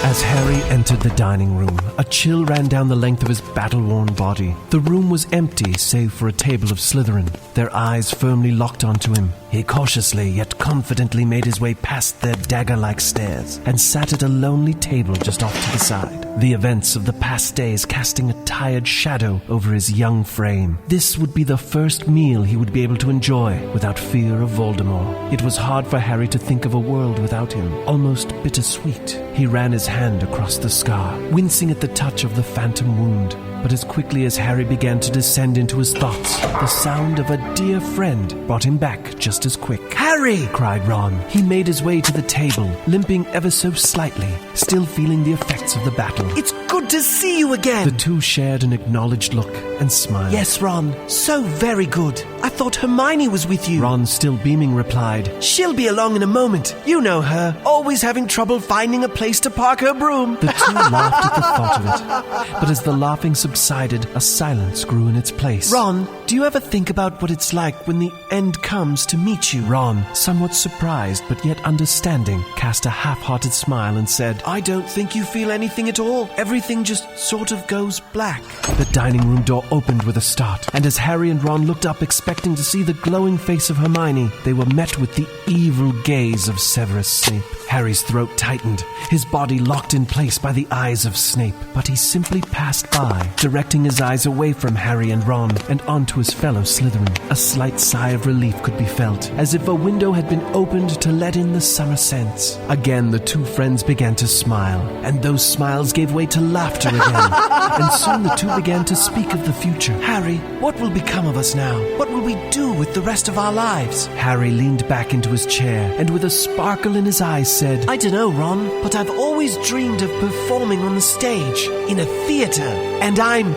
As Harry entered the dining room, a chill ran down the length of his battle-worn body. The room was empty, save for a table of Slytherin, their eyes firmly locked onto him. He cautiously yet confidently made his way past their dagger-like stares and sat at a lonely table just off to the side, the events of the past days casting a tired shadow over his young frame. This would be the first meal he would be able to enjoy without fear of Voldemort. It was hard for Harry to think of a world without him, almost bittersweet. He ran his hand across the scar, wincing at the touch of the phantom wound. But as quickly as Harry began to descend into his thoughts, the sound of a dear friend brought him back just as quick. "Harry!" cried Ron. He made his way to the table, limping ever so slightly, still feeling the effects of the battle. "It's good to see you again!" The two shared an acknowledged look and smiled. "Yes, Ron, so very good. I thought Hermione was with you." Ron, still beaming, replied, "She'll be along in a moment. You know her, always having trouble finding a place to park her broom." The two laughed at the thought of it, but as the laughing subsided, a silence grew in its place. "Ron, do you ever think about what it's like when the end comes to meet you?" Ron, somewhat surprised but yet understanding, cast a half-hearted smile and said, "I don't think you feel anything at all. Everything just sort of goes black." The dining room door opened with a start, and as Harry and Ron looked up expecting to see the glowing face of Hermione, they were met with the evil gaze of Severus Snape. Harry's throat tightened, his body locked in place by the eyes of Snape, but he simply passed by, directing his eyes away from Harry and Ron and onto his fellow Slytherin. A slight sigh of relief could be felt, as if a window had been opened to let in the summer scents. Again, the two friends began to smile, and those smiles gave way to laughter again, and soon the two began to speak of the future. "Harry, what will become of us now? What will we do with the rest of our lives?" Harry leaned back into his chair, and with a sparkle in his eyes said, "I don't know, Ron, but I've always dreamed of performing on the stage, in a theater, and I'm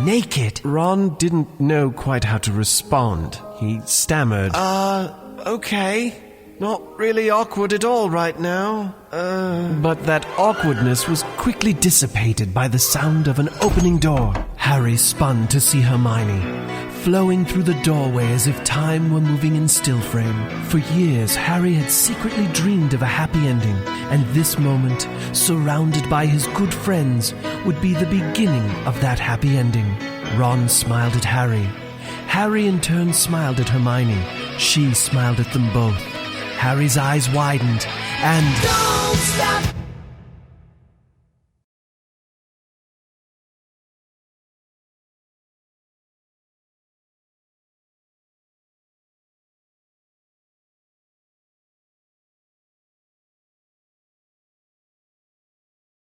naked." Ron didn't know quite how to respond. He stammered, Okay. Not really awkward at all right now. But that awkwardness was quickly dissipated by the sound of an opening door. Harry spun to see Hermione, flowing through the doorway as if time were moving in still frame. For years, Harry had secretly dreamed of a happy ending, and this moment, surrounded by his good friends, would be the beginning of that happy ending. Ron smiled at Harry. Harry in turn smiled at Hermione. She smiled at them both. Harry's eyes widened, and... Don't stop